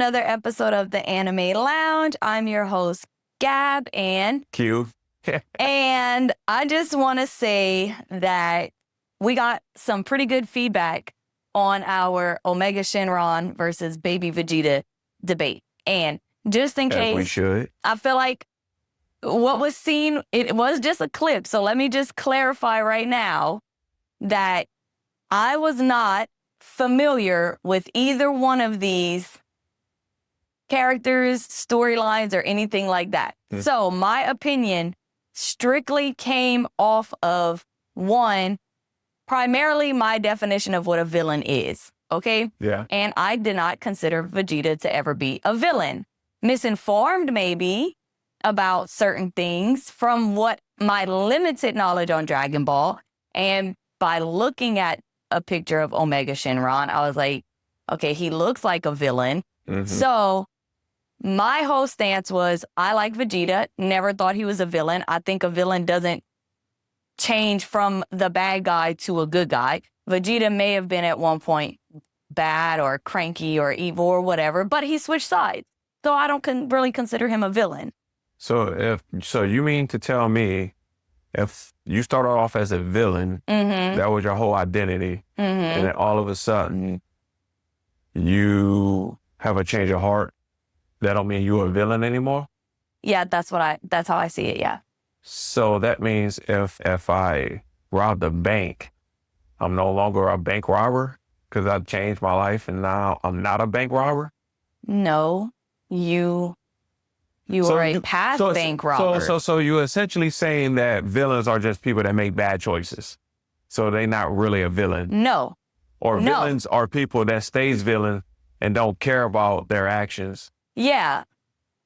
another episode of the Anime Lounge. I'm your host, Gab and Q. And I just want to say that we got some pretty good feedback on our Omega Shenron versus Baby Vegeta debate. And just in case, we should. I feel like what was seen, it was just a clip. So let me just clarify right now that I was not familiar with either one of these characters, storylines, or anything like that. So my opinion strictly came off of, one, primarily my definition of what a villain is, okay? Yeah. And I did not consider Vegeta to ever be a villain. Misinformed, maybe, about certain things from what my limited knowledge on Dragon Ball. And by looking at a picture of Omega Shenron, I was like, okay, he looks like a villain. So my whole stance was, I like Vegeta, never thought he was a villain. I think a villain doesn't change from the bad guy to a good guy. Vegeta may have been at one point bad or cranky or evil or whatever, but he switched sides. So I don't really consider him a villain. So you mean to tell me if you started off as a villain, that was your whole identity, and then all of a sudden you have a change of heart, that don't mean you're a villain anymore? Yeah, that's how I see it, yeah. So that means if I robbed a bank, I'm no longer a bank robber because I've changed my life and now I'm not a bank robber? No, you are a past bank robber. So you're essentially saying that villains are just people that make bad choices. So they're not really a villain. No. Or villains are people that stays villain and don't care about their actions. Yeah.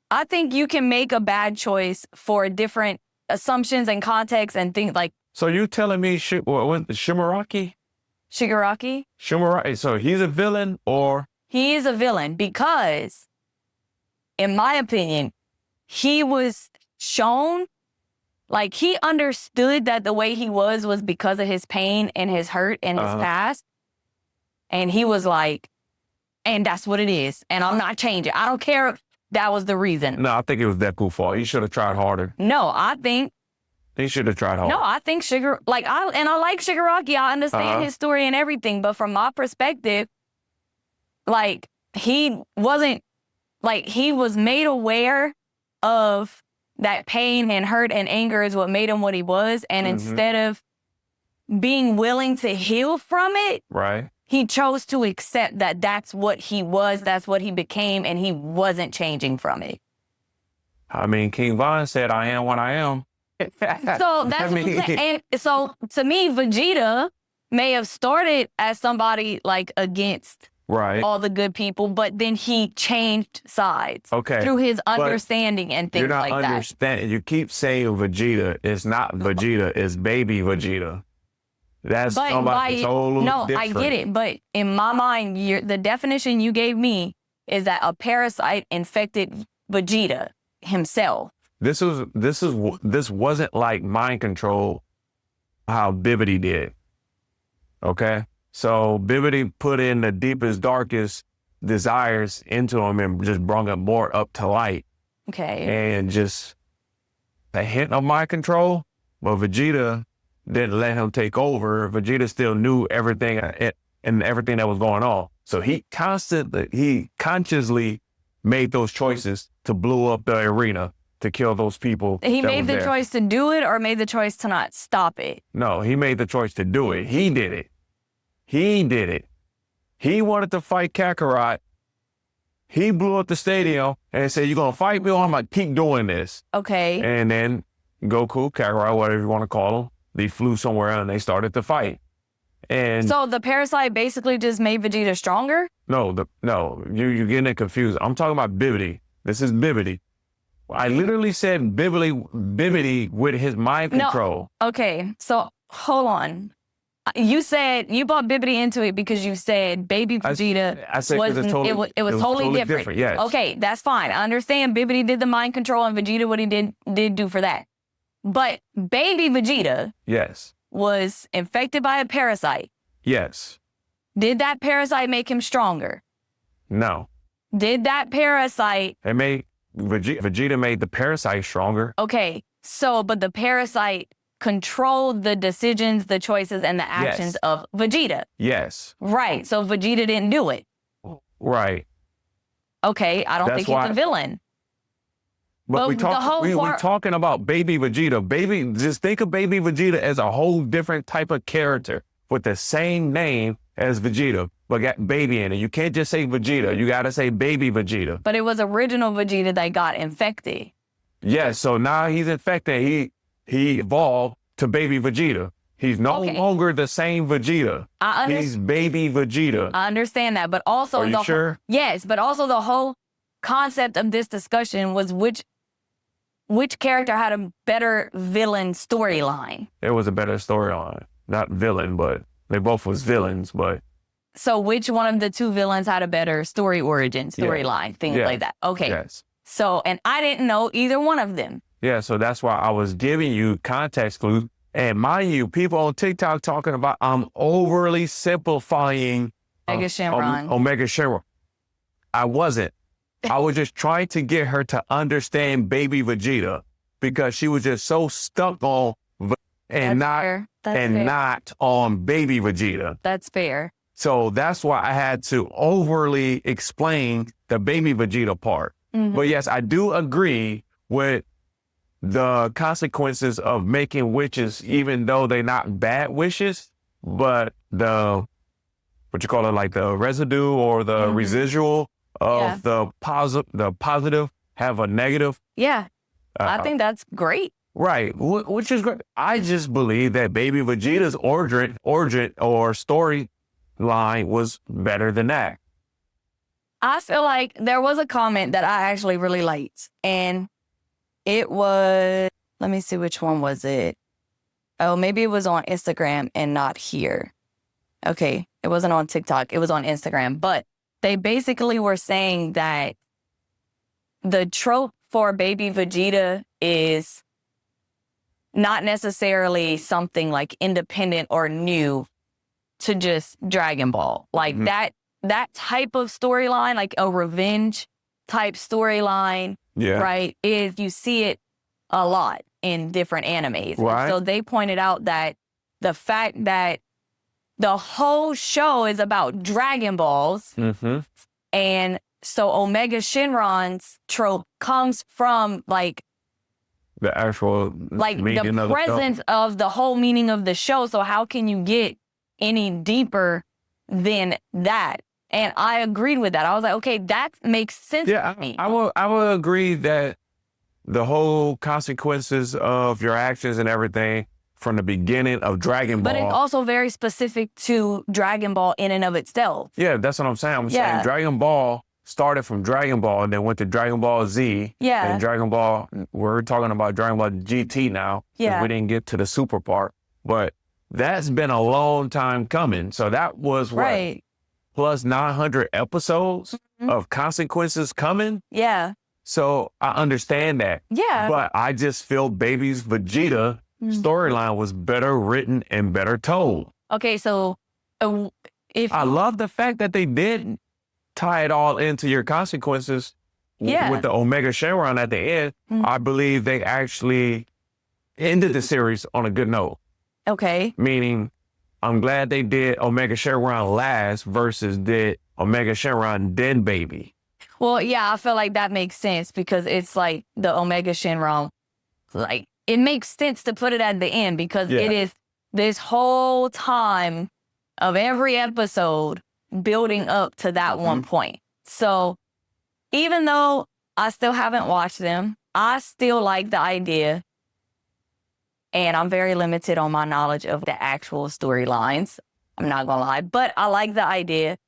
I think you can make a bad choice for different assumptions and context and things like... So you telling me Shigaraki? Shigaraki? Shigaraki. So he's a villain or... He is a villain because, in my opinion, he was shown, like he understood that the way he was because of his pain and his hurt and his past. And he was like, and that's what it is. And I'm not changing. I don't care if that was the reason. No, I think it was Deku's fault. He should have tried harder. No, I think... He should have tried harder. No, I think I like Shigaraki. I understand his story and everything. But from my perspective, like, he wasn't, like, he was made aware of that pain and hurt and anger is what made him what he was. And instead of being willing to heal from it, right, he chose to accept that that's what he was, that's what he became, and he wasn't changing from it. I mean, King Von said, I am what I am. So that's what I'm saying. And so to me, Vegeta may have started as somebody like against all the good people, but then he changed sides through his understanding and things like that. You're not understanding. You keep saying Vegeta. It's not Vegeta. It's Baby Vegeta. That's somebody totally different. I get it. But in my mind, the definition you gave me is that a parasite infected Vegeta himself. This wasn't like mind control, how Bibbidi did. Okay? So Bibbidi put in the deepest, darkest desires into him and just brought him more up to light. Okay. And just a hint of mind control, but Vegeta didn't let him take over. Vegeta still knew everything and everything that was going on. So he consciously made those choices to blow up the arena, to kill those people. He made the choice to do it or made the choice to not stop it? No, he made the choice to do it. He did it. He did it. He wanted to fight Kakarot. He blew up the stadium and said, you're going to fight me or I'm going to keep doing this. Okay. And then Goku, Kakarot, whatever you want to call him, they flew somewhere and they started to fight. And so the parasite basically just made Vegeta stronger? No, you're getting it confused. I'm talking about Bibbidi. This is Bibbidi. I literally said Bibbidi with his mind control. No. Okay, so hold on. You said you brought Bibbidi into it because you said Baby Vegeta it was totally different. Yes. Okay, that's fine. I understand Bibbidi did the mind control and Vegeta what he did do for that. But Baby Vegeta was infected by a parasite. Yes. Did that parasite make him stronger? No. Did that parasite... It made Vegeta made the parasite stronger. Okay, so, but the parasite controlled the decisions, the choices, and the actions of Vegeta. Yes. Right, so Vegeta didn't do it. Right. Okay, I don't think he's a villain. But we're talking about Baby Vegeta. Just think of Baby Vegeta as a whole different type of character with the same name as Vegeta, but got baby in it. You can't just say Vegeta. You got to say Baby Vegeta. But it was original Vegeta that got infected. Yeah, so now he's infected. He evolved to Baby Vegeta. He's no longer the same Vegeta. He's Baby Vegeta. I understand that, but also... Are you sure? Yes, but also the whole concept of this discussion was which character had a better villain storyline. It was a better storyline. Not villain, but they both was villains, but... So which one of the two villains had a better storyline, things like that? Okay. Yes. So, and I didn't know either one of them. Yeah, so that's why I was giving you context clues. And mind you, people on TikTok talking about I'm overly simplifying Omega Shenron. Omega Shenron. I wasn't. I was just trying to get her to understand Baby Vegeta because she was just so stuck on not on Baby Vegeta. That's fair. So that's why I had to overly explain the Baby Vegeta part. Mm-hmm. But yes, I do agree with the consequences of making wishes, even though they're not bad wishes, but the residue or the residual of the positive have a negative. Yeah, I think that's great. Right, which is great. I just believe that Baby Vegeta's origin or storyline was better than that. I feel like there was a comment that I actually really liked, and it was, let me see, which one was it? Oh, maybe it was on Instagram and not here. Okay, it wasn't on TikTok. It was on Instagram, but they basically were saying that the trope for Baby Vegeta is not necessarily something like independent or new to just Dragon Ball. Like that type of storyline, like a revenge type storyline, right, is you see it a lot in different animes. Right. So they pointed out that the fact that the whole show is about Dragon Balls, and so Omega Shenron's trope comes from like the actual the presence of the whole meaning of the show. So how can you get any deeper than that? And I agreed with that. I was like, okay, that makes sense to me. I will agree that the whole consequences of your actions and everything from the beginning of Dragon Ball. But it's also very specific to Dragon Ball in and of itself. Yeah, that's what I'm saying. I'm saying Dragon Ball started from Dragon Ball and then went to Dragon Ball Z. Yeah. And Dragon Ball, we're talking about Dragon Ball GT now. Yeah. We didn't get to the super part. But that's been a long time coming. So that was what? Plus 900 episodes of consequences coming? Yeah. So I understand that. Yeah. But I just feel Baby's Vegeta storyline was better written and better told. Okay, so I love the fact that they did tie it all into your consequences with the Omega Shenron at the end. I believe they actually ended the series on a good note. Okay. Meaning, I'm glad they did Omega Shenron last versus did Omega Shenron then Baby. Well, yeah, I feel like that makes sense because it's like the Omega Shenron, like, it makes sense to put it at the end because it is this whole time of every episode building up to that one point. So even though I still haven't watched them, I still like the idea. And I'm very limited on my knowledge of the actual storylines. I'm not going to lie. But I like the idea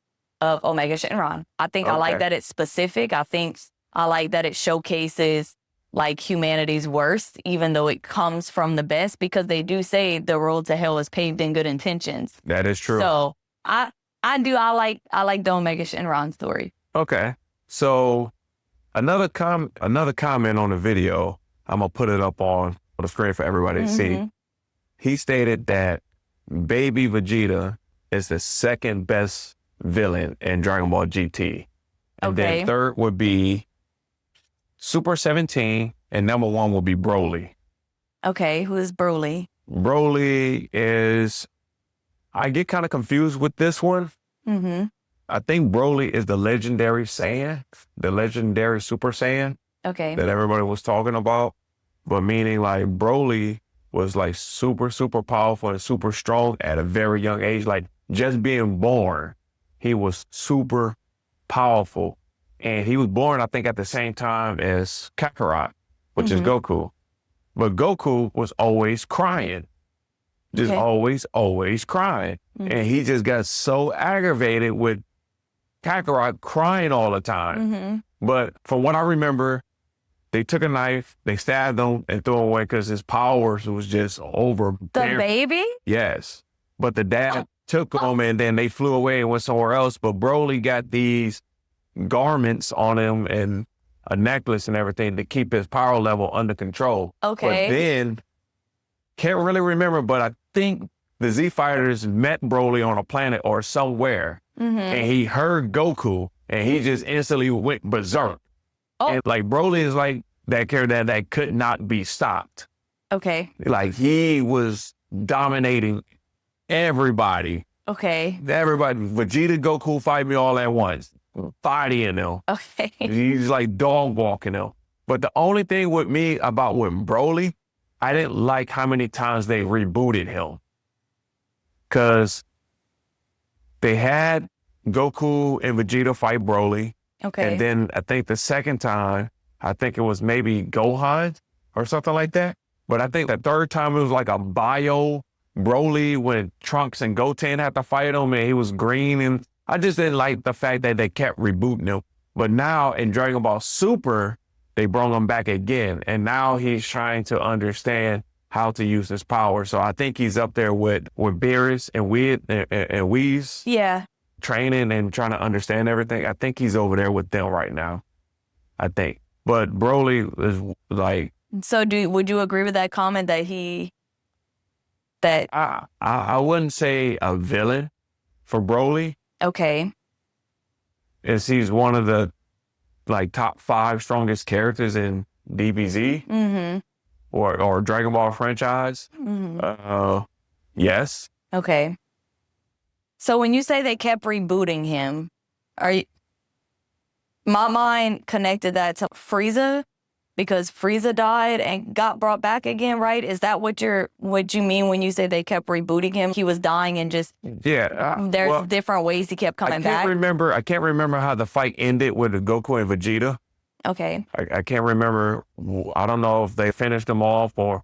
of Omega Shenron. I think I like that it's specific. I think I like that it showcases like humanity's worst, even though it comes from the best, because they do say the road to hell is paved in good intentions. That is true. So I like the Omega Shenron story. Okay. So another comment on the video, I'm going to put it up on the screen for everybody to see. He stated that Baby Vegeta is the second best villain in Dragon Ball GT. And Okay. then third would be Super 17, and number 1 would be Broly. Okay, who is Broly? Broly is, I get kind of confused with this one. Mm-hmm. I think Broly is the legendary Saiyan, the legendary Super Saiyan Okay. that everybody was talking about. But meaning like Broly was like super, super powerful and super strong at a very young age. Like just being born, he was super powerful. And he was born, I think, at the same time as Kakarot, which is Goku. But Goku was always crying. Just always crying. And he just got so aggravated with Kakarot crying all the time. But from what I remember, they took a knife, they stabbed him and threw him away because his powers was just over. The baby? Yes. But the dad took him and then they flew away and went somewhere else. But Broly got these garments on him and a necklace and everything to keep his power level under control. Okay. But then, can't really remember, but I think the Z Fighters met Broly on a planet or somewhere. And he heard Goku and he just instantly went berserk. And like Broly is like that character that could not be stopped. Okay. Like he was dominating everybody. Okay. Everybody, Vegeta, Goku fight me all at once. Fighting them. Okay. He's like dog walking them. But the only thing with me about with Broly, I didn't like how many times they rebooted him. Because they had Goku and Vegeta fight Broly. Okay. And then I think the second time, I think it was maybe Gohan or something like that. But I think the third time it was like a bio Broly when Trunks and Goten had to fight him and he was green. And I just didn't like the fact that they kept rebooting him. But now in Dragon Ball Super, they brought him back again. And now he's trying to understand how to use his power. So I think he's up there with Beerus and Whis. Yeah. Training and trying to understand everything. I think he's over there with them right now. I think. But Broly is like. So would you agree with that comment that I wouldn't say a villain for Broly. Okay. As he's one of the like top 5 strongest characters in DBZ or Dragon Ball franchise. Yes. Okay. So when you say they kept rebooting him, my mind connected that to Frieza because Frieza died and got brought back again, right? Is that what you mean when you say they kept rebooting him? He was dying and just there's different ways he kept coming back. I can't remember how the fight ended with Goku and Vegeta. Okay. I can't remember. I don't know if they finished them off or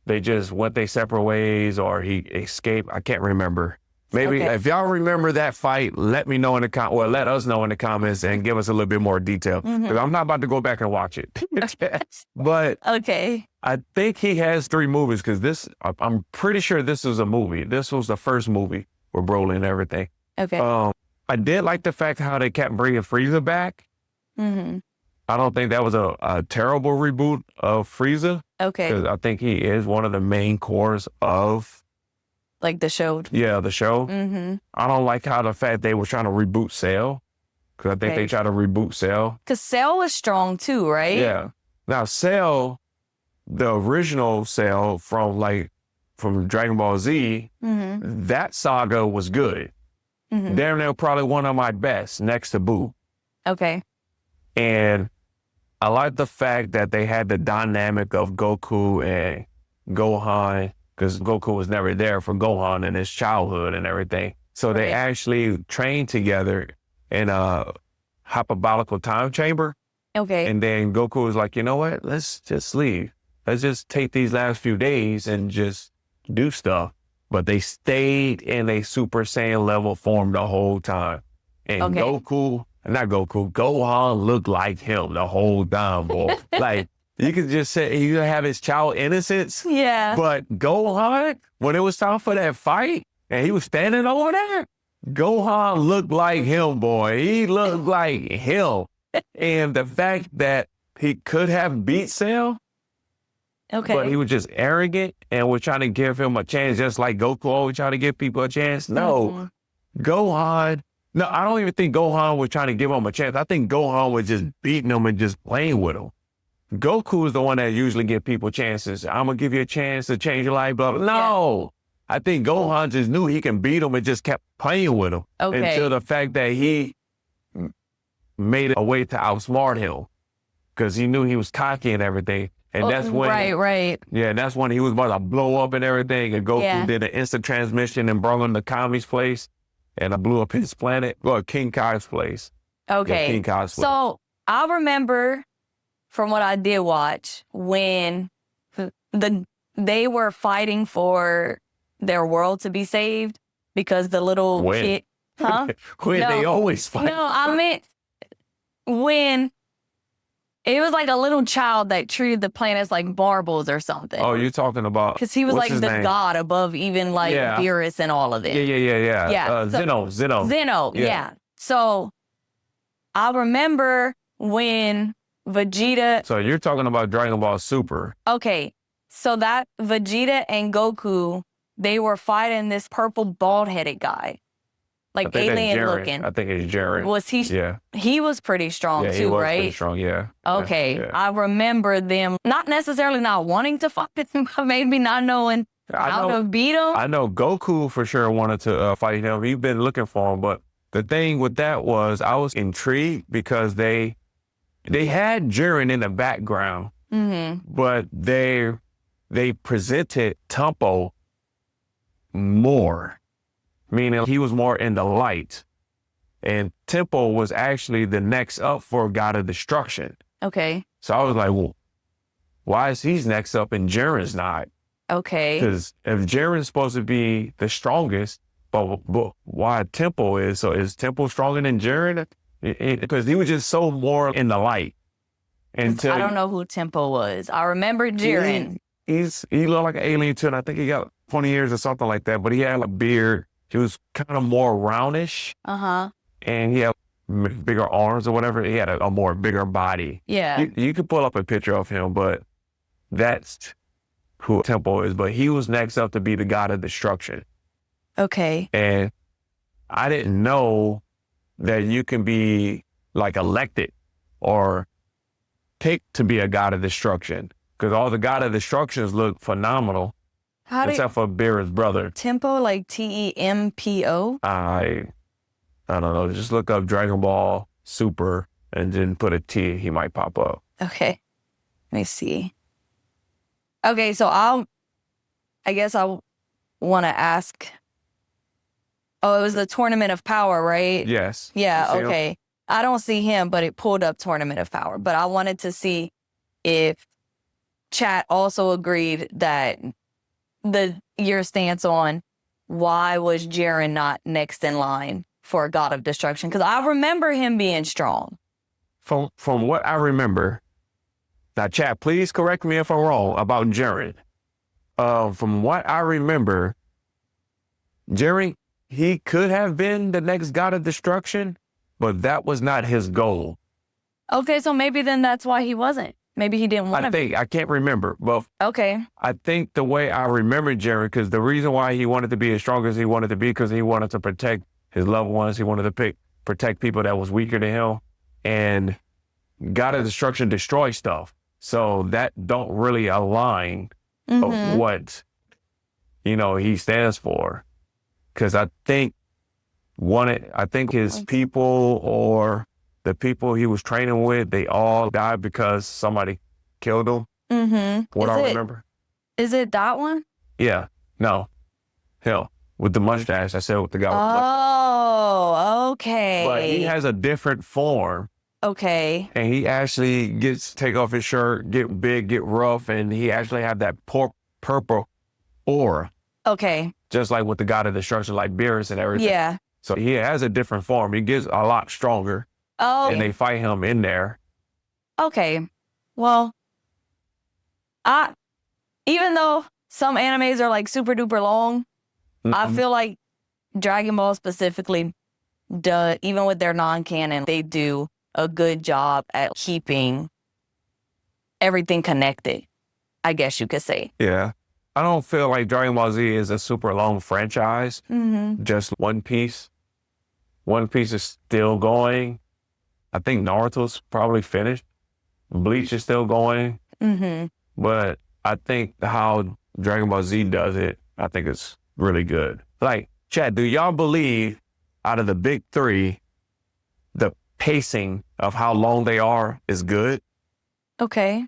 they just went their separate ways or he escaped. I can't remember. Maybe if y'all remember that fight, let me know in the let us know in the comments and give us a little bit more detail. Because I'm not about to go back and watch it. But I think he has 3 movies because I'm pretty sure this was a movie. This was the first movie with Broly and everything. Okay. I did like the fact how they kept bringing Frieza back. I don't think that was a terrible reboot of Frieza. Okay. Because I think he is one of the main cores of like the show. Yeah, the show. I don't like how the fact they were trying to reboot Cell. Because I think they tried to reboot Cell. Because Cell was strong too, right? Yeah. Now Cell, the original Cell from Dragon Ball Z, that saga was good. They're probably one of my best next to Boo. Okay. And I like the fact that they had the dynamic of Goku and Gohan, because Goku was never there for Gohan in his childhood and everything. So they actually trained together in a hyperbolical time chamber. Okay. And then Goku was like, you know what? Let's just leave. Let's just take these last few days and just do stuff. But they stayed in a Super Saiyan level form the whole time. And Gohan looked like him the whole time, boy. Like, you could just say, you have his child innocence. Yeah. But Gohan, when it was time for that fight, and he was standing over there, Gohan looked like him, boy. He looked like him. And the fact that he could have beat Cell, but he was just arrogant and was trying to give him a chance, just like Goku always trying to give people a chance. No. Gohan No, I don't even think Gohan was trying to give him a chance. I think Gohan was just beating him and just playing with him. Goku is the one that usually give people chances. I'm going to give you a chance to change your life, blah, blah. No. I think Gohan just knew he can beat him and just kept playing with him. Okay. Until the fact that he made a way to outsmart him. Because he knew he was cocky and everything. And that's when... Right. Yeah, and that's when he was about to blow up and everything. And Goku did an instant transmission and brought him to Kami's place. And I blew up his planet. Well, King Kai's place. Okay. Yeah, King Kai's place. So I remember from what I did watch when they were fighting for their world to be saved because the little kid... Huh? When they always fight. No, I meant when it was like a little child that treated the planets like marbles or something. Oh, you're talking about... Because he was like the god above even like Beerus and all of it. Yeah. Zeno. Yeah. So I remember when Vegeta... So you're talking about Dragon Ball Super. Okay. So that Vegeta and Goku, they were fighting this purple bald-headed guy. Like alien looking. I think it's Jiren. Was he? Yeah. He was pretty strong too, he was right? pretty strong, yeah. Okay. Yeah. I remember them not necessarily not wanting to fight him, but maybe not knowing how to beat him. I know Goku for sure wanted to fight him. He's been looking for him, but the thing with that was I was intrigued because they had Jiren in the background, but they presented Tempo more. Meaning he was more in the light. And Tempo was actually the next up for God of Destruction. Okay. So I was like, well, why is he next up and Jiren's not? Okay. Because if Jiren's supposed to be the strongest, but why Tempo is? So is Tempo stronger than Jiren? Because he was just so more in the light. Until I don't know who Tempo was. I remember Jiren. He looked like an alien too, and I think he got 20 years or something like that, but he had a beard. He was kind of more roundish. And he had bigger arms or whatever. He had a more bigger body. Yeah. You could pull up a picture of him, but that's who Tempo is. But he was next up to be the God of Destruction. Okay. And I didn't know that you can be like elected or picked to be a God of Destruction. Because all the God of Destructions look phenomenal. Except for Beerus' brother. Tempo, like Tempo? I don't know. Just look up Dragon Ball Super and then put a T. He might pop up. Okay. Let me see. Okay, so I guess I want to ask. Oh, it was the Tournament of Power, right? Yes. Yeah, okay. I don't see him, but it pulled up Tournament of Power. But I wanted to see if chat also agreed that your stance on why was Jiren not next in line for a God of Destruction? Because I remember him being strong. From what I remember, now chat, please correct me if I'm wrong about Jiren. From what I remember, Jiren, he could have been the next God of Destruction, but that was not his goal. Okay, so maybe then that's why he wasn't. Maybe he didn't want to. I can't remember, but okay. I think the way I remember Jiren, because the reason why he wanted to be as strong as he wanted to be, because he wanted to protect his loved ones. He wanted to protect people that was weaker than him. And God of Destruction destroys stuff. So that don't really align of what, he stands for. Because I think his people or the people he was training with, they all died because somebody killed them. What I remember. Is it that one? Yeah. No. Hell, with the mustache. I said with the guy with the mustache. Oh, okay. But he has a different form. Okay. And he actually take off his shirt, get big, get rough, and he actually have that purple aura. Okay. Just like with the God of Destruction, like Beerus and everything. Yeah. So he has a different form. He gets a lot stronger. Oh. And they fight him in there. Okay. Well, even though some animes are like super duper long, I feel like Dragon Ball specifically even with their non-canon, they do a good job at keeping everything connected, I guess you could say. Yeah. I don't feel like Dragon Ball Z is a super long franchise, just One Piece. One Piece is still going. I think Naruto's probably finished. Bleach is still going. Mm-hmm. But I think how Dragon Ball Z does it, I think it's really good. Like, chat, do y'all believe out of the big three, the pacing of how long they are is good? Okay.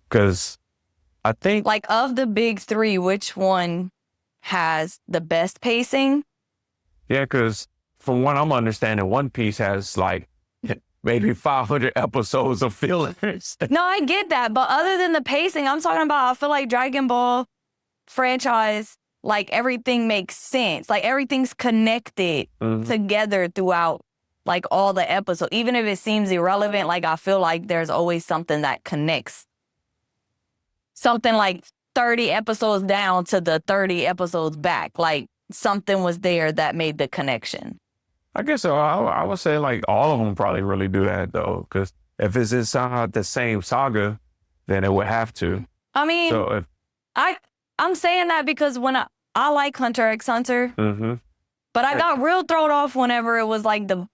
Because I think... Like, of the big three, which one has the best pacing? Yeah, because from what I'm understanding, One Piece has like maybe 500 episodes of fillers. No, I get that. But other than the pacing, I'm talking about, I feel like Dragon Ball franchise, like everything makes sense. Like everything's connected together throughout like all the episodes. Even if it seems irrelevant, like I feel like there's always something that connects. Something like 30 episodes down to the 30 episodes back. Like something was there that made the connection. I guess so. I would say like all of them probably really do that though. Because if it's inside the same saga, then it would have to. I mean, so if, I'm saying that because when I like Hunter x Hunter, but I got real thrown off whenever it was like the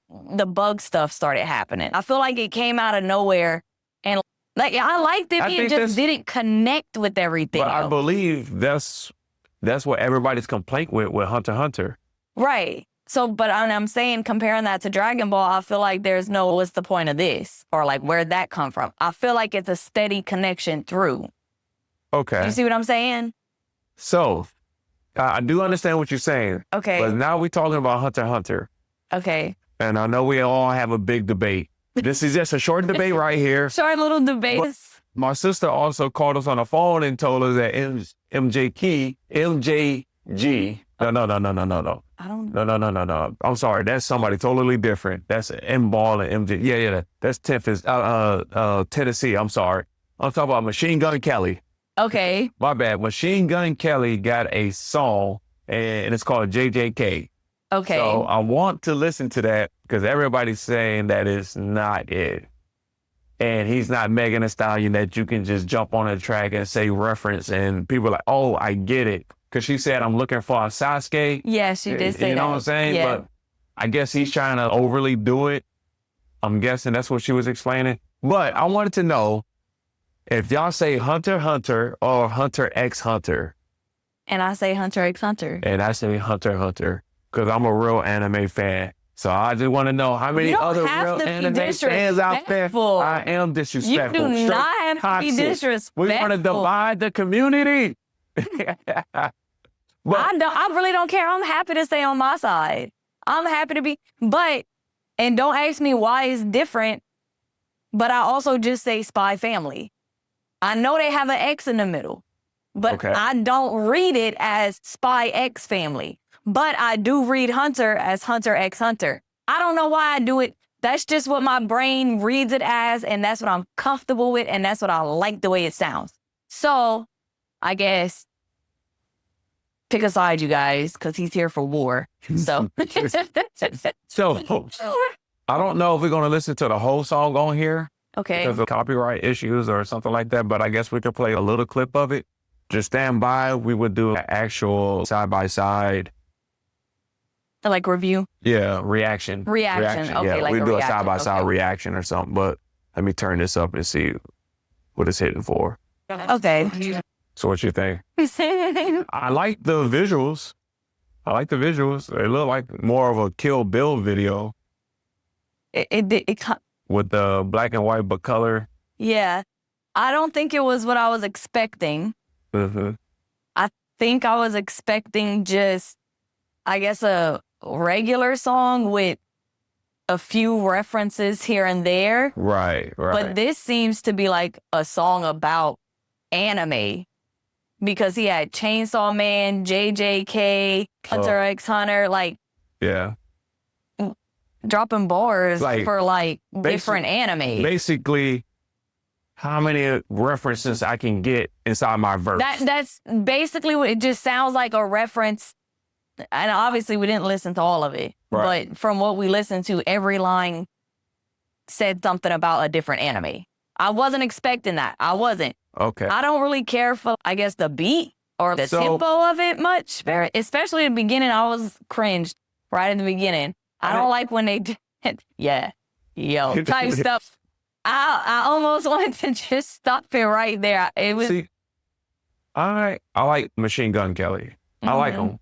bug stuff started happening. I feel like it came out of nowhere, and like I liked it, it just didn't connect with everything. But I believe that's what everybody's complaint with Hunter x Hunter. Right. So, but I'm saying comparing that to Dragon Ball, I feel like there's no what's the point of this or like where'd that come from? I feel like it's a steady connection through. Okay. You see what I'm saying? So, I do understand what you're saying. Okay. But now we're talking about Hunter x Hunter. Okay. And I know we all have a big debate. This is just a short debate right here. Short little debate. But my sister also called us on the phone and told us that MJG. No. I don't know. No. I'm sorry. That's somebody totally different. That's M-Ball and MJ. Yeah. That's Tennessee. I'm sorry. I'm talking about Machine Gun Kelly. Okay. My bad. Machine Gun Kelly got a song, and it's called JJK. Okay. So I want to listen to that because everybody's saying that it's not it. And he's not Megan Thee Stallion that you can just jump on a track and say reference, and people are like, oh, I get it. Because she said, I'm looking for a Sasuke. Yeah, she did say that. You know what I'm saying? Yeah. But I guess he's trying to overly do it. I'm guessing that's what she was explaining. But I wanted to know if y'all say Hunter x Hunter or Hunter x Hunter. And I say Hunter x Hunter. And I say Hunter x Hunter because I'm a real anime fan. So I just want to know how many other real anime fans out there. I am disrespectful. You do not have to be disrespectful. We want to divide the community. But I really don't care. I'm happy to stay on my side. I'm happy to be, and don't ask me why it's different, but I also just say Spy Family. I know they have an X in the middle, but I don't read it as Spy X Family. But I do read Hunter as Hunter x Hunter. I don't know why I do it. That's just what my brain reads it as, and that's what I'm comfortable with, and that's what I like the way it sounds. So, I guess, pick a side, you guys, because he's here for war. So, so I don't know if we're going to listen to the whole song on here. Okay. Because of copyright issues or something like that, but I guess we could play a little clip of it. Just stand by. We would do an actual side-by-side. Like review? Yeah, reaction. Reaction. Okay, yeah, like we do a reaction. side-by-side reaction or something, but let me turn this up and see what it's hitting for. Okay. So what you think? I like the visuals. They look like more of a Kill Bill video. It with the black and white but color. Yeah. I don't think it was what I was expecting. Mm-hmm. I think I was expecting just, I guess, a regular song with a few references here and there. Right. But this seems to be like a song about anime because he had Chainsaw Man, JJK, Hunter x Hunter, like dropping bars for like different anime. Basically, how many references I can get inside my verse. That's basically what it just sounds like, a reference. And obviously we didn't listen to all of it, but from what we listened to, every line said something about a different anime. I wasn't expecting that. I wasn't. Okay. I don't really care for, I guess, the beat or the tempo of it much. Especially in the beginning, I was cringed right in the beginning. I don't like when they type stuff. I almost wanted to just stop it right there. It was See, I like Machine Gun Kelly. I like him.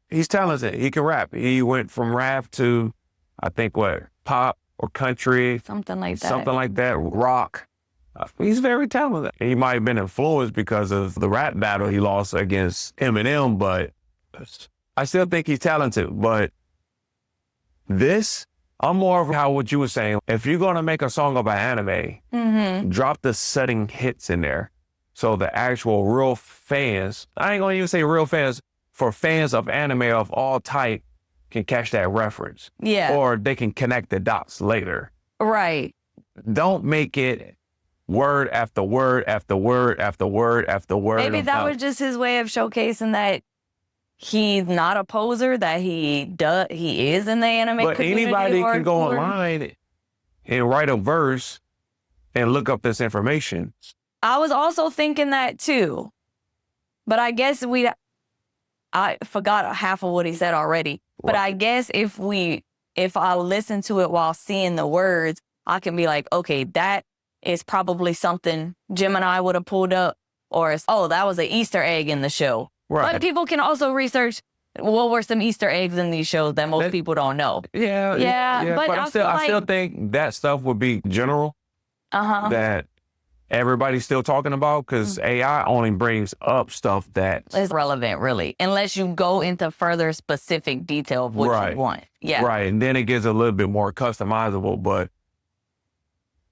He's talented. He can rap. He went from rap to, I think, pop or country. something like that. Something like that, rock. He's very talented. He might have been influenced because of the rap battle he lost against Eminem, but I still think he's talented. But this, I'm more of how what you were saying. If you're going to make a song about anime, drop the setting hits in there. So the actual real fans, I ain't going to even say real fans, for fans of anime of all type can catch that reference. Yeah. Or they can connect the dots later. Right. Don't make it word after word after word after word after word. Maybe that was just his way of showcasing that he's not a poser, that he is in the anime But community. anybody can go hardcore. online and write a verse and look up this information. I was also thinking that too. But I guess I forgot half of what he said already. But I guess if I listen to it while seeing the words, I can be like, okay, that is probably something Gemini would have pulled up, or that was an Easter egg in the show. Right. But people can also research what were some Easter eggs in these shows that most people don't know. Yeah. But I still think that stuff would be general. That everybody's still talking about, because AI only brings up stuff that is relevant, really, unless you go into further specific detail of what you want. Yeah. Right. And then it gets a little bit more customizable. But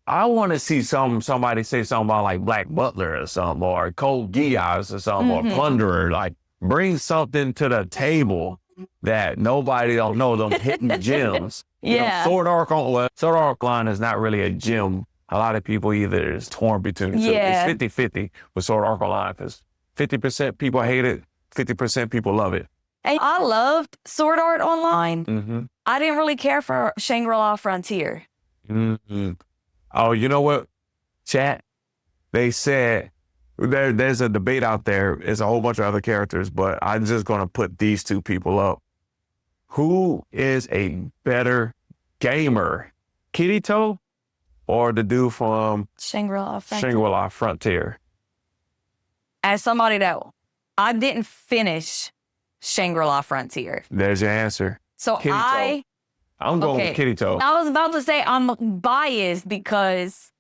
I want to see somebody say something about like Black Butler or something, or Code Geass or something, or Plunderer. Like, bring something to the table that nobody don't know, them hidden gems. Yeah. Sword Art Online is not really a gem. A lot of people either is torn between the two. It's 50-50 with Sword Art Online, because 50% people hate it, 50% people love it. And I loved Sword Art Online. I didn't really care for Shangri-La Frontier. Oh, you know what, chat? They said there's a debate out there. There's a whole bunch of other characters, but I'm just going to put these two people up. Who is a better gamer, Kirito or the dude from Shangri-La Frontier? As somebody that I didn't finish Shangri-La Frontier. There's your answer. So Kirito. I'm going with Kirito. I was about to say I'm biased because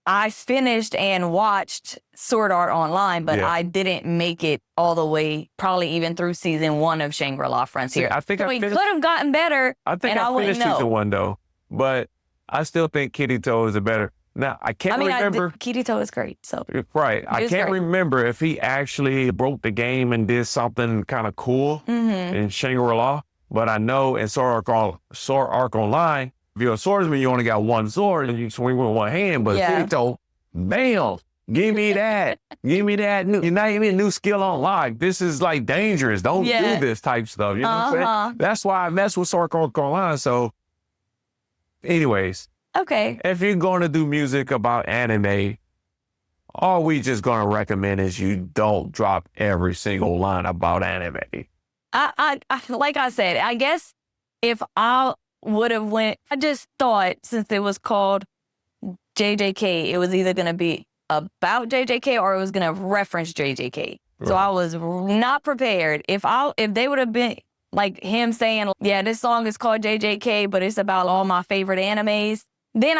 I finished and watched Sword Art Online, but I didn't make it all the way, probably even through season 1 of Shangri-La Frontier. See, I think so he could have gotten better. I think I finished season 1 though, but I still think Kirito is a better. Now I can't remember. Kirito is great. So I can't remember if he actually broke the game and did something kind of cool in Shangri-La. But I know in Sword Art Online, if you're a swordsman, you only got one sword and you swing with one hand. But Kirito, bam, give me that. Give me that. You're not even a new skill unlocked. This is like dangerous. Don't do this type stuff. You know what I'm saying? That's why I mess with Sword Art Online. So anyways. Okay. If you're going to do music about anime, all we just going to recommend is you don't drop every single line about anime. I like I said, I guess if I would have I just thought since it was called JJK, it was either going to be about JJK or it was going to reference JJK. Right. So I was not prepared. If they would have been like him saying, yeah, this song is called JJK, but it's about all my favorite animes, then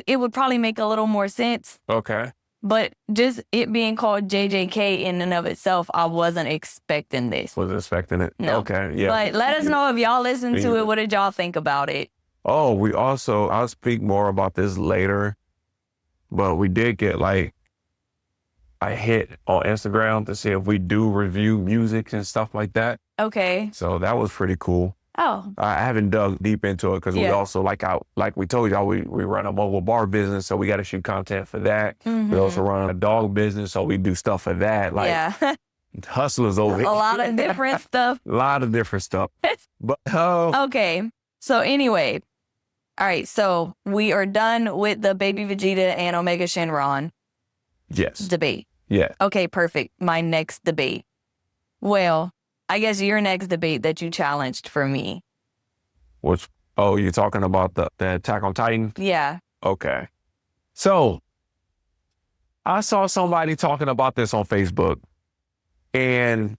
it would probably make a little more sense. Okay. But just it being called JJK in and of itself, I wasn't expecting this. Wasn't expecting it? No. Okay, yeah. But let us know if y'all listen to it. What did y'all think about it? Oh, I'll speak more about this later, but we did get like a hit on Instagram to see if we do review music and stuff like that. Okay. So that was pretty cool. Oh. I haven't dug deep into it because we also, like we told y'all, we run a mobile bar business, so we got to shoot content for that. We also run a dog business, so we do stuff for that. Like hustlers over here. A lot of different stuff. A lot of different stuff. But okay. So anyway, all right. So we are done with the Baby Vegeta and Omega Shenron debate. Yeah. Okay, perfect. My next debate. Well, I guess your next debate that you challenged for me Which, oh, you're talking about the Attack on Titan? Yeah. Okay. So I saw somebody talking about this on Facebook. And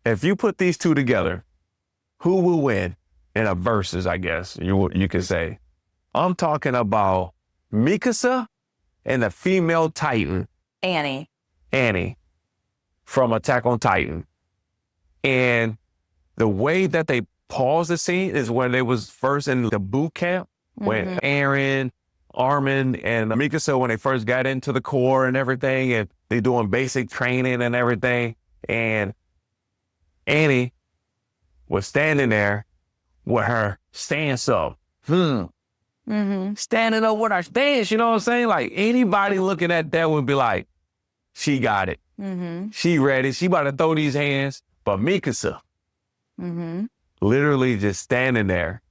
if you put these two together, who will win in a versus, I guess you could say. I'm talking about Mikasa and the female Titan. Annie from Attack on Titan. And the way that they paused the scene is when they was first in the boot camp, when Eren, Armin, and Mikasa, when they first got into the Corps and everything, and they doing basic training and everything. And Annie was standing there with her stance up. Standing up with her stance, you know what I'm saying? Like anybody looking at that would be like, she got it. She ready. She about to throw these hands. But Mikasa, literally just standing there.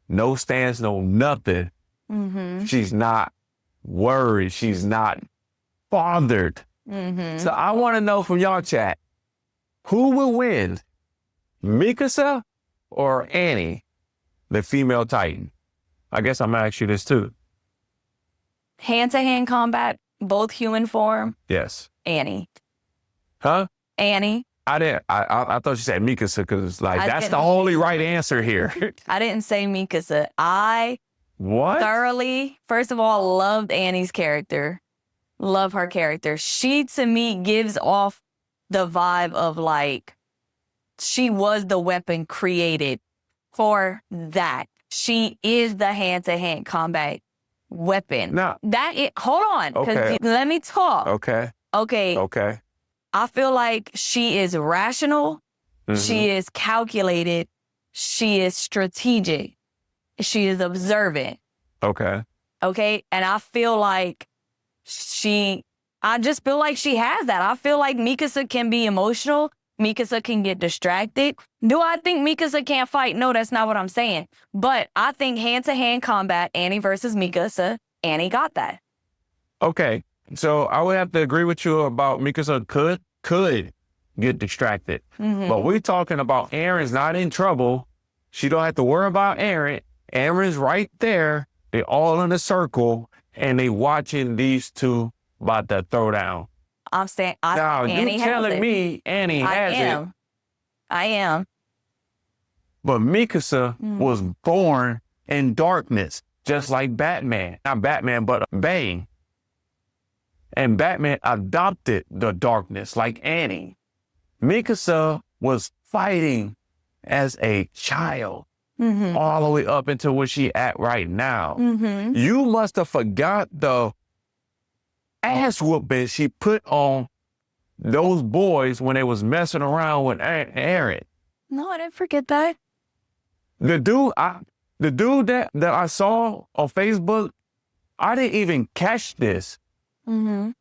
No stance, no nothing. She's not worried. She's not bothered. So I want to know from y'all chat, who will win? Mikasa or Annie, the female Titan? I guess I'm gonna ask you this too. Hand-to-hand combat, both human form. Yes. Annie. Huh? Annie. I didn't. I thought you said Mikasa because like that's the only right answer here. I didn't say Mikasa. I thoroughly, first of all, loved Annie's character. Love her character. She, to me, gives off the vibe of like, she was the weapon created for that. She is the hand-to-hand combat weapon. Now, hold on, because let me talk. Okay. I feel like she is rational. She is calculated. She is strategic. She is observant. Okay. And I feel like I just feel like she has that. I feel like Mikasa can be emotional. Mikasa can get distracted. Do I think Mikasa can't fight? No, that's not what I'm saying. But I think hand-to-hand combat, Annie versus Mikasa, Annie got that. Okay. So I would have to agree with you about Mikasa could get distracted. But we're talking about Eren's not in trouble. She don't have to worry about Eren. Eren's right there. They all in a circle and they watching these two about to throw down. I'm saying Annie you telling me Annie has it. I am. But Mikasa was born in darkness, just like Batman. Not Batman, but Bane. And Batman adopted the darkness like Annie. Mikasa was fighting as a child all the way up into where she at right now. You must have forgot the ass whooping she put on those boys when they was messing around with Eren. No, I didn't forget that. The dude that I saw on Facebook, I didn't even catch this. The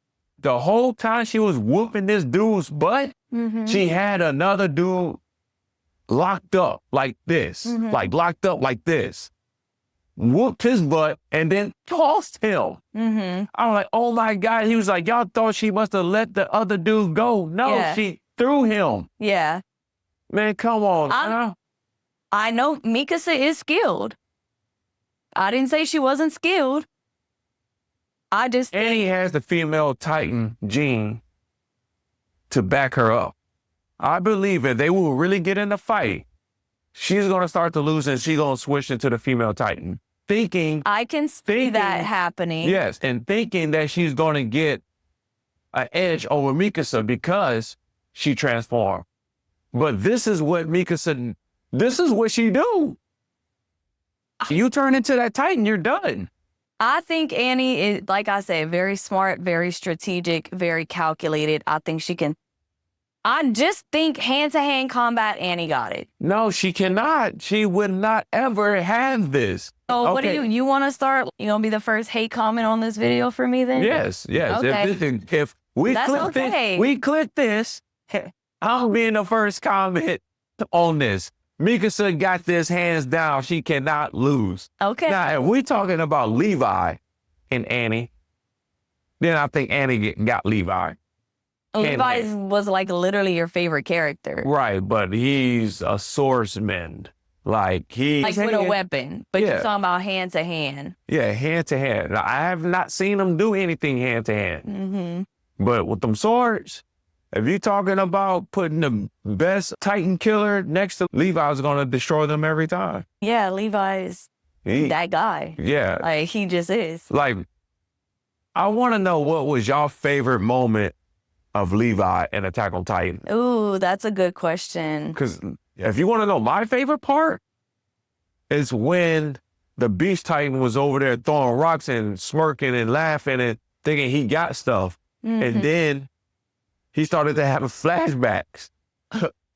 whole time she was whooping this dude's butt, she had another dude locked up like this, like locked up like this. Whooped his butt and then tossed him. I'm like, oh my God. He was like, y'all thought she must have let the other dude go. No, she threw him. Yeah. Man, come on. I know Mikasa is skilled. I didn't say she wasn't skilled. And he has the female Titan gene to back her up. I believe if they will really get in the fight, she's going to start to lose and she's going to switch into the female Titan. I can see that happening. Yes, and thinking that she's going to get an edge over Mikasa because she transformed. But this is what she do. You turn into that Titan, you're done. I think Annie is, like I said, very smart, very strategic, very calculated. I think she can. I just think hand-to-hand combat, Annie got it. No, she cannot. She would not ever have this. So what do you want to start? You going to be the first hate comment on this video for me then? Yes. Okay. If we click this, I'll be in the first comment on this. Mikasa got this hands down. She cannot lose. Okay. Now, if we're talking about Levi and Annie, then I think Annie got Levi. Levi was like literally your favorite character. Right, but he's a swordsman. Like with a weapon, but you're talking about hand to hand. Yeah, hand to hand. Now, I have not seen him do anything hand to hand. Mm-hmm. But with them swords, if you're talking about putting the best Titan killer next to Levi's going to destroy them every time. Yeah, Levi is that guy. Yeah. Like, he just is. Like, I want to know what was your favorite moment of Levi in Attack on Titan? Ooh, that's a good question. Because if you want to know my favorite part, it's when the Beast Titan was over there throwing rocks and smirking and laughing and thinking he got stuff. Mm-hmm. And then he started to have flashbacks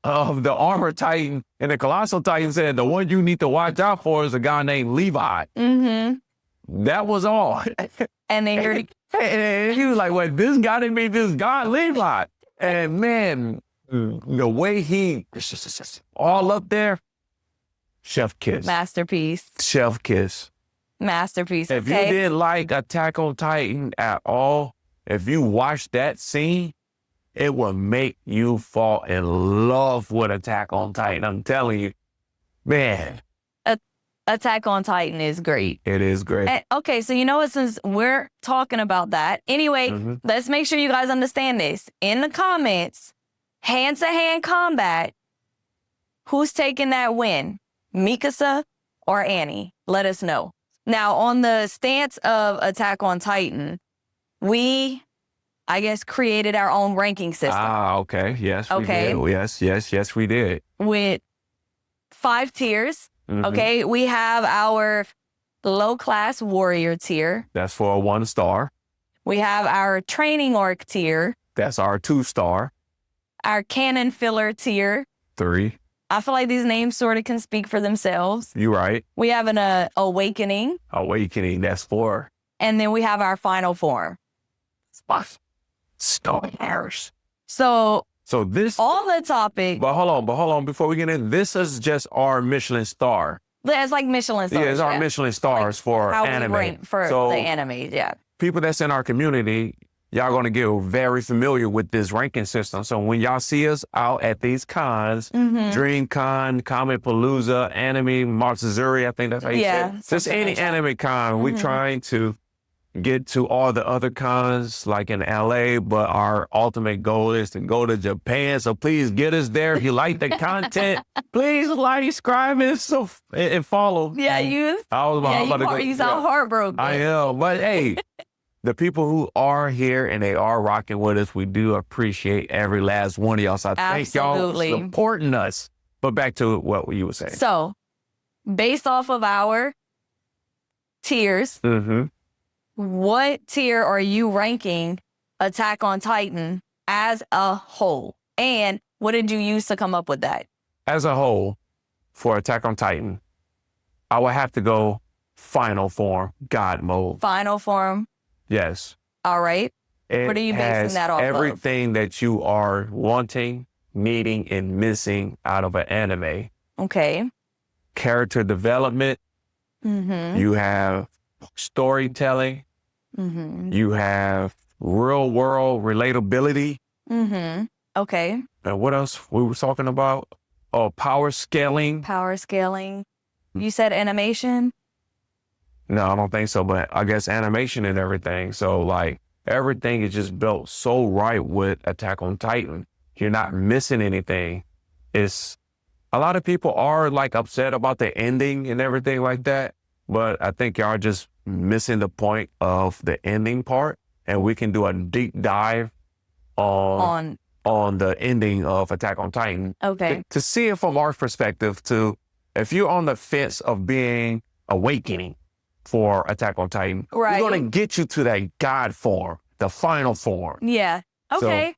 of the Armor Titan, and the Colossal Titan said, the one you need to watch out for is a guy named Levi. Mm-hmm. That was all. And then you're... And he was like, well, this got to be this guy, Levi. And man, the way he all up there, chef kiss. Masterpiece. Chef kiss. Masterpiece. If you didn't like Attack on Titan at all, if you watched that scene, it will make you fall in love with Attack on Titan. I'm telling you, man. Attack on Titan is great. It is great. And, okay, so you know what? Since we're talking about that, anyway, let's make sure you guys understand this. In the comments, hand-to-hand combat, who's taking that win? Mikasa or Annie? Let us know. Now, on the stance of Attack on Titan, we, I guess, created our own ranking system. Ah, okay. Yes, we did. Yes, we did. With 5 tiers. Okay, we have our low-class warrior tier. That's for a 1-star. We have our training orc tier. That's our 2-star. Our cannon filler tier. 3. I feel like these names sort of can speak for themselves. You're right. We have an awakening. Awakening, that's 4. And then we have our final form. Stars. So this... all the topic... But hold on. Before we get in, this is just our Michelin star. It's like Michelin stars. Yeah, it's our Michelin stars for how anime. We rank for the anime, yeah. People that's in our community, y'all going to get very familiar with this ranking system. So when y'all see us out at these cons, DreamCon, Comic Palooza, Anime, Matsuzuri, I think that's how you say it. Just any anime con, we're trying to get to all the other cons like in LA, but our ultimate goal is to go to Japan. So please get us there. If you like the content, please like, subscribe, and follow. Yeah, you sound heartbroken. I am, but hey, the people who are here and they are rocking with us, we do appreciate every last one of y'all. So thank y'all for supporting us. But back to what you were saying. So, based off of our tiers, what tier are you ranking Attack on Titan as a whole? And what did you use to come up with that? As a whole, for Attack on Titan, I would have to go final form, God mode. Final form? Yes. All right. What are you basing that off of? Everything that you are wanting, needing, and missing out of an anime. Okay. Character development. You have storytelling. You have real world relatability. Okay. And what else we were talking about? Oh, power scaling. Power scaling. You said animation? No, I don't think so, but I guess animation and everything. So like everything is just built so right with Attack on Titan. You're not missing anything. It's a lot of people are like upset about the ending and everything like that. But I think y'all are just missing the point of the ending part, and we can do a deep dive on the ending of Attack on Titan. Okay. To see it from our perspective, if you're on the fence of being awakening for Attack on Titan, we're going to get you to that God form, the final form. Yeah. Okay.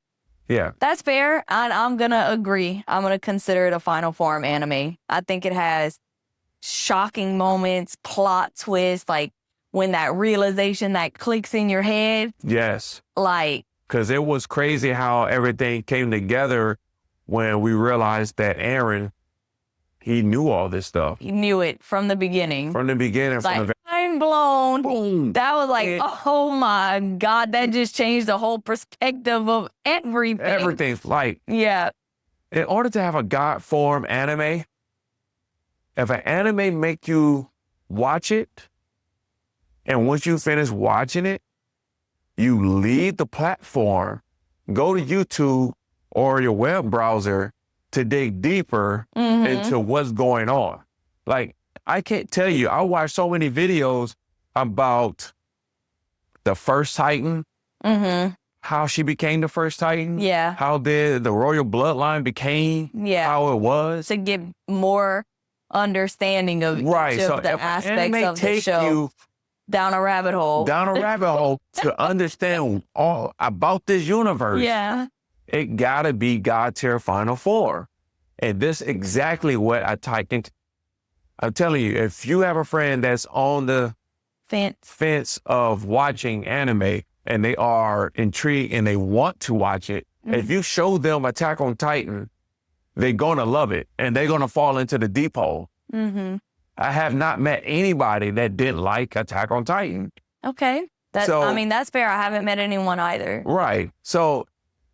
So, yeah. That's fair. I'm going to agree. I'm going to consider it a final form anime. I think it has shocking moments, plot twists, like when that realization that clicks in your head. Yes. Like. Because it was crazy how everything came together when we realized that Eren, he knew all this stuff. He knew it from the beginning. From the beginning. Like, mind blown. Boom. That was like, oh my God, that just changed the whole perspective of everything. Everything. Like, yeah. in order to have a God form anime, if an anime make you watch it, and once you finish watching it, you leave the platform, go to YouTube or your web browser to dig deeper into what's going on. Like, I can't tell you, I watched so many videos about the first Titan, how she became the first Titan, how the royal bloodline became how it was. To get more understanding of each of the aspects of the show. Down a rabbit hole. To understand all about this universe. Yeah. It gotta be God tier Final Four. And this is exactly what I typed into. I'm telling you, if you have a friend that's on the fence of watching anime and they are intrigued and they want to watch it, if you show them Attack on Titan, they're gonna love it and they're gonna fall into the deep hole. I have not met anybody that didn't like Attack on Titan. Okay. I mean, that's fair. I haven't met anyone either. Right. So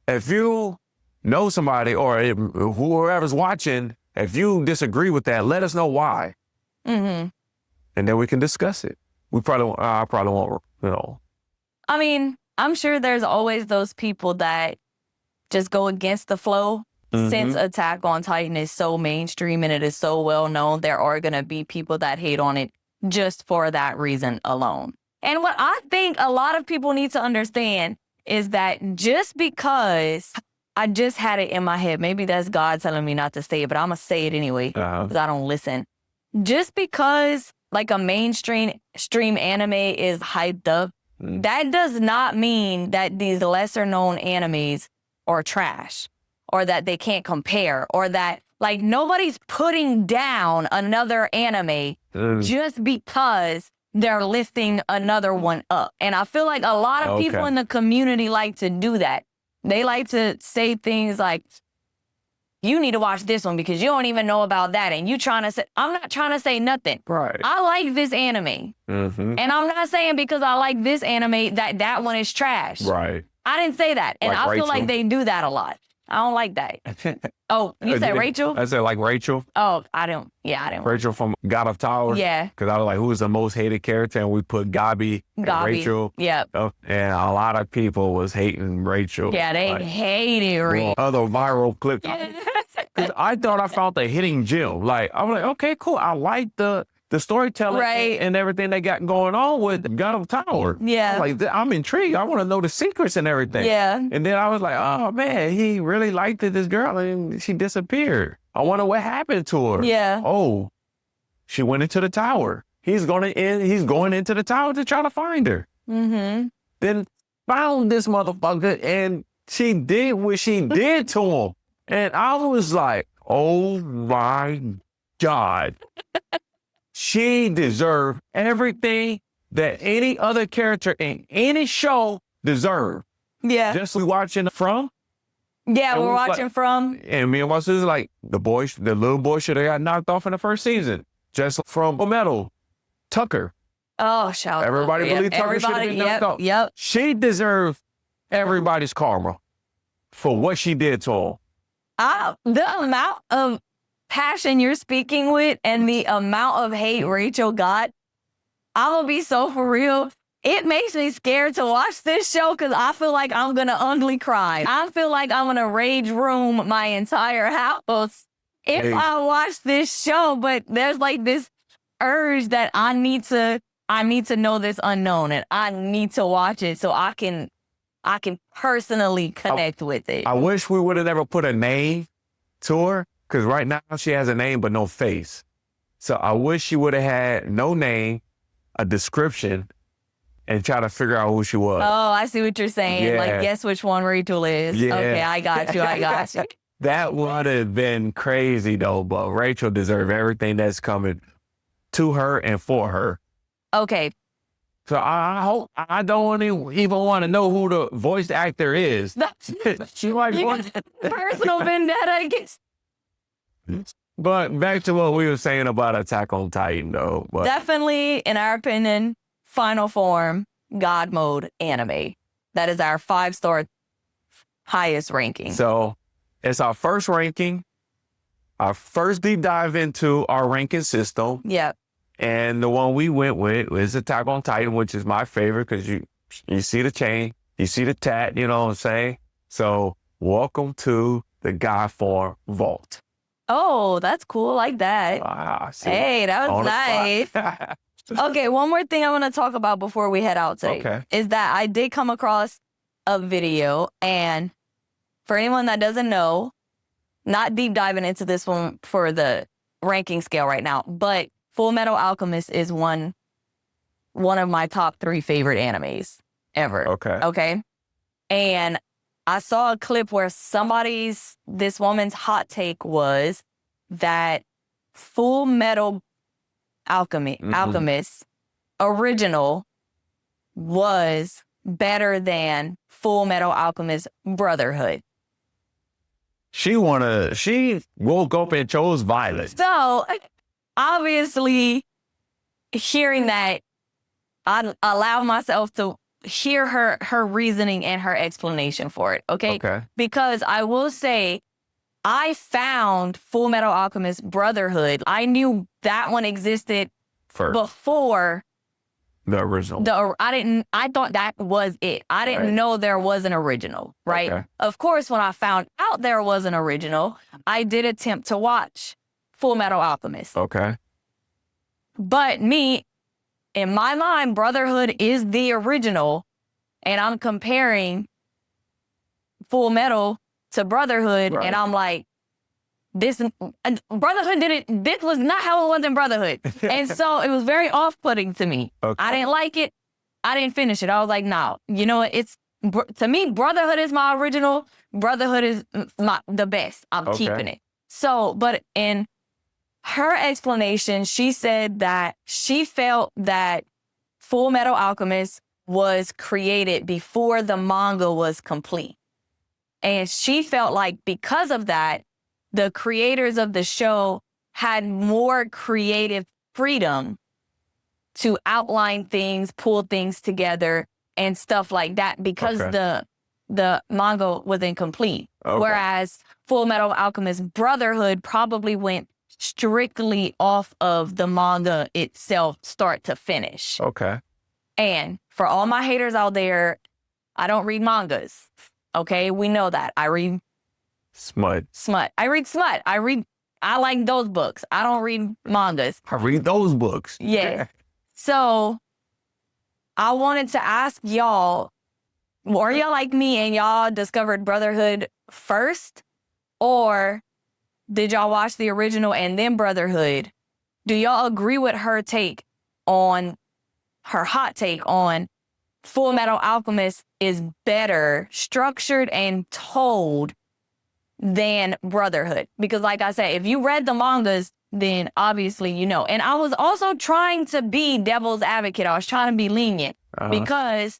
if you know somebody or whoever's watching, if you disagree with that, let us know why. And then we can discuss it. I probably won't, you know. I mean, I'm sure there's always those people that just go against the flow. Since Attack on Titan is so mainstream and it is so well known, there are going to be people that hate on it just for that reason alone. And what I think a lot of people need to understand is that just because I just had it in my head, maybe that's God telling me not to say it, but I'm going to say it anyway because I don't listen. Just because like a mainstream anime is hyped up, that does not mean that these lesser known animes are trash. Or that they can't compare, or that, like, nobody's putting down another anime just because they're lifting another one up. And I feel like a lot of people in the community like to do that. They like to say things like, you need to watch this one because you don't even know about that. And you trying to say, I'm not trying to say nothing. Right. I like this anime. And I'm not saying because I like this anime that one is trash. Right. I didn't say that. And I feel like they do that a lot. I don't like that. Oh, you said Rachel? I said like Rachel. Oh, I didn't. Rachel from God of Tower. Yeah. Because I was like, who's the most hated character? And we put Gabi. And Rachel. Yep. And a lot of people was hating Rachel. Yeah, they hated Rachel. Other viral clips. Because I thought I found the hitting gem. Like, I was like, okay, cool. I like the storytelling and everything they got going on with God of Tower. Yeah. I'm intrigued. I want to know the secrets and everything. Yeah. And then I was like, oh, man, he really liked this girl and she disappeared. I wonder what happened to her. Yeah. Oh, she went into the tower. He's going into the tower to try to find her. Then found this motherfucker and she did what she did to him. And I was like, oh, my God. She deserved everything that any other character in any show deserved. Yeah. Just we watching From. Yeah, we're watching From. And me and my sister like, the little boy should have got knocked off in the first season. Just from Fullmetal. Tucker. Oh, shout out. Everybody believed Tucker should have been knocked off. Yep. She deserved everybody's karma for what she did to him. The amount of passion you're speaking with and the amount of hate Rachel got, I'm gonna be so for real. It makes me scared to watch this show because I feel like I'm gonna ugly cry. I feel like I'm gonna rage room my entire house if I watch this show. But there's like this urge that I need to know this unknown and I need to watch it so I can personally connect with it. I wish we would have never put a name to her. Because right now she has a name but no face. So I wish she would have had no name, a description, and try to figure out who she was. Oh, I see what you're saying. Yeah. Like, guess which one Rachel is. Yeah. Okay, I got you. That would have been crazy though, but Rachel deserves everything that's coming to her and for her. Okay. So I hope, I don't even want to know who the voice actor is. She like personal vendetta against. But back to what we were saying about Attack on Titan, though. But definitely, in our opinion, final form, God mode anime. That is our 5-star highest ranking. So it's our first ranking. our first deep dive into our ranking system. Yep. And the one we went with was Attack on Titan, which is my favorite because you see the chain, you see the tat, you know what I'm saying? So welcome to the Guy Form Vault. Oh, that's cool. I like that. Hey, that was nice. Okay, one more thing I want to talk about before we head out today is that I did come across a video, and for anyone that doesn't know, not deep diving into this one for the ranking scale right now, but Fullmetal Alchemist is one of my top 3 favorite animes ever. Okay. And I saw a clip where this woman's hot take was that Fullmetal Alchemist original was better than Fullmetal Alchemist Brotherhood. She woke up and chose violence. So obviously, hearing that, I allowed myself to hear her reasoning and her explanation for it. Okay. Because I will say, I found Fullmetal Alchemist Brotherhood. I knew that one existed before the original. I thought that was it. I didn't know there was an original, right? Of course, when I found out there was an original, I did attempt to watch Fullmetal Alchemist. But in my mind, Brotherhood is the original, and I'm comparing Fullmetal to Brotherhood, and I'm like, Brotherhood this was not how it was in Brotherhood. And so it was very off-putting to me. I didn't like it. I didn't finish it. I was like, no, you know what? To me, Brotherhood is my original. Brotherhood is the best. I'm keeping it. So, but in her explanation, she said that she felt that Fullmetal Alchemist was created before the manga was complete. And she felt like because of that, the creators of the show had more creative freedom to outline things, pull things together, and stuff like that because the manga was incomplete. Whereas Fullmetal Alchemist Brotherhood probably went strictly off of the manga itself, start to finish. And for all my haters out there, I don't read mangas. Okay, we know that. I read smut. I read smut. I like those books. I don't read mangas. I read those books. Yes. So I wanted to ask y'all, were y'all like me and y'all discovered Brotherhood first? Or did y'all watch the original and then Brotherhood? Do y'all agree with her hot take on Fullmetal Alchemist is better structured and told than Brotherhood? Because like I said, if you read the mangas, then obviously you know. And I was also trying to be devil's advocate. I was trying to be lenient because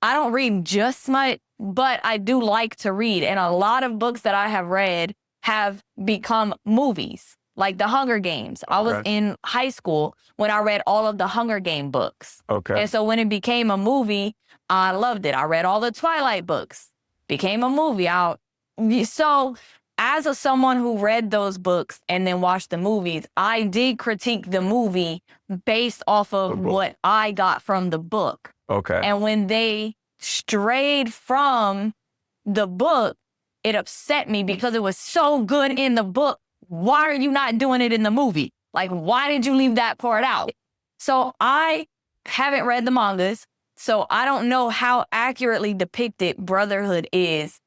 I don't read just smut, but I do like to read. And a lot of books that I have read have become movies, like The Hunger Games. I was in high school when I read all of the Hunger Game books. And so when it became a movie, I loved it. I read all the Twilight books. Became a movie. So as someone who read those books and then watched the movies, I did critique the movie based off of what I got from the book. And when they strayed from the book, it upset me because it was so good in the book. Why are you not doing it in the movie? Like, why did you leave that part out? So I haven't read the mangas, so I don't know how accurately depicted Brotherhood is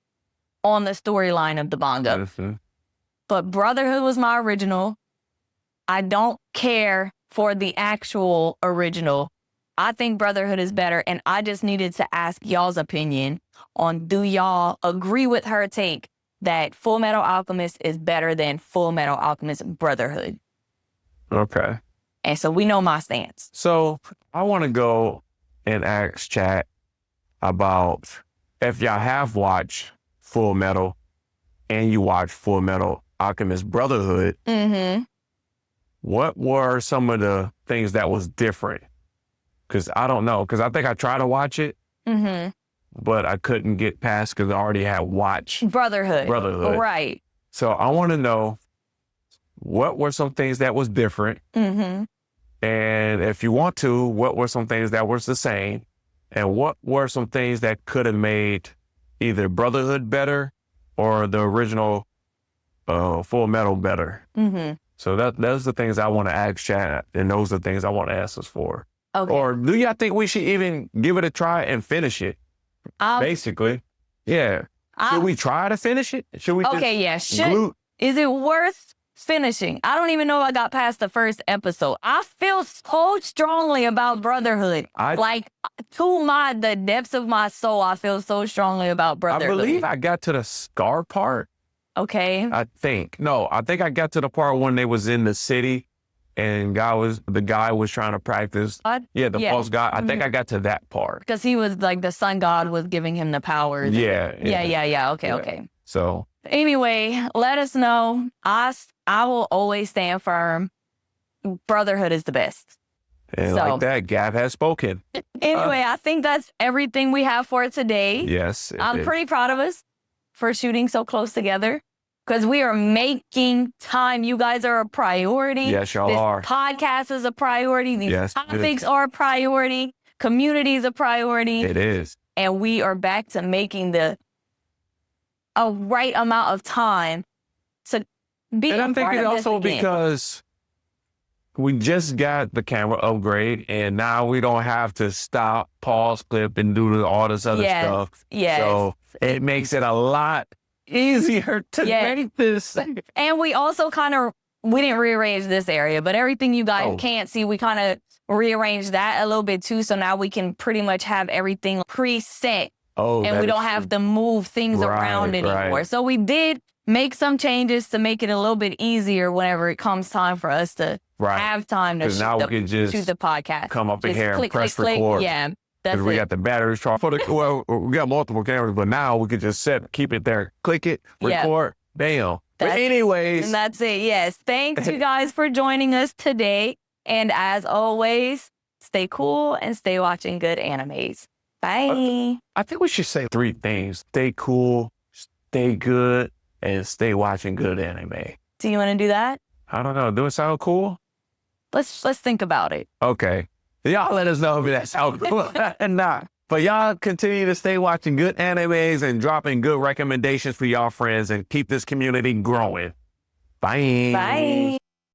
on the storyline of the manga. But Brotherhood was my original. I don't care for the actual original. I think Brotherhood is better, and I just needed to ask y'all's opinion on, do y'all agree with her take that Fullmetal Alchemist is better than Fullmetal Alchemist Brotherhood? And so we know my stance. So I want to go and ask chat about if y'all have watched Fullmetal and you watched Fullmetal Alchemist Brotherhood, what were some of the things that was different? Because I don't know, because I think I tried to watch it, but I couldn't get past because I already had watched Brotherhood. Right. So I want to know what were some things that was different? Mm-hmm. And if you want to, what were some things that was the same? And what were some things that could have made either Brotherhood better or the original Fullmetal better? Mm-hmm. So those are the things I want to ask chat, and those are the things I want answers for. Okay. Or do y'all think we should even give it a try and finish it? Basically. Yeah. Should we try to finish it? Should we Is it worth finishing? I don't even know if I got past the first episode. I feel so strongly about Brotherhood. To the depths of my soul, I feel so strongly about Brotherhood. I believe I got to the Scar part. Okay. I think I got to the part when they was in the city and the guy was trying to practice. False god. I think I got to that part. Because he was like, the sun god was giving him the powers. Yeah. Okay. So anyway, let us know. I will always stand firm. Brotherhood is the best. And like that, Gab has spoken. Anyway, I think that's everything we have for today. Yes. I'm pretty proud of us for shooting so close together because we are making time. You guys are a priority. Yes, y'all are. This podcast is a priority. These topics are a priority. Community is a priority. It is. And we are back to making a right amount of time to be a part of this again. And I'm thinking also because we just got the camera upgrade and now we don't have to stop, pause, clip, and do all this other stuff. Yes. So it makes it a lot easier to make this. And we also we didn't rearrange this area, but everything you guys can't see, we kind of rearranged that a little bit too. So now we can pretty much have everything preset. And we don't have to move things around anymore. Right. So we did make some changes to make it a little bit easier whenever it comes time for us to have time to shoot the podcast. Come up in here and press record. Yeah, that's it. We got the batteries charged. We got multiple cameras, but now we can just keep it there, click it, record, bam. But anyways. And that's it, yes. Thanks you guys for joining us today. And as always, stay cool and stay watching good animes. Bye. I think we should say 3 things. Stay cool, stay good, and stay watching good anime. Do you want to do that? I don't know. Do it sound cool? Let's think about it. Okay. Y'all let us know if that sounds cool or not. But y'all continue to stay watching good animes and dropping good recommendations for y'all friends and keep this community growing. Bye. Bye.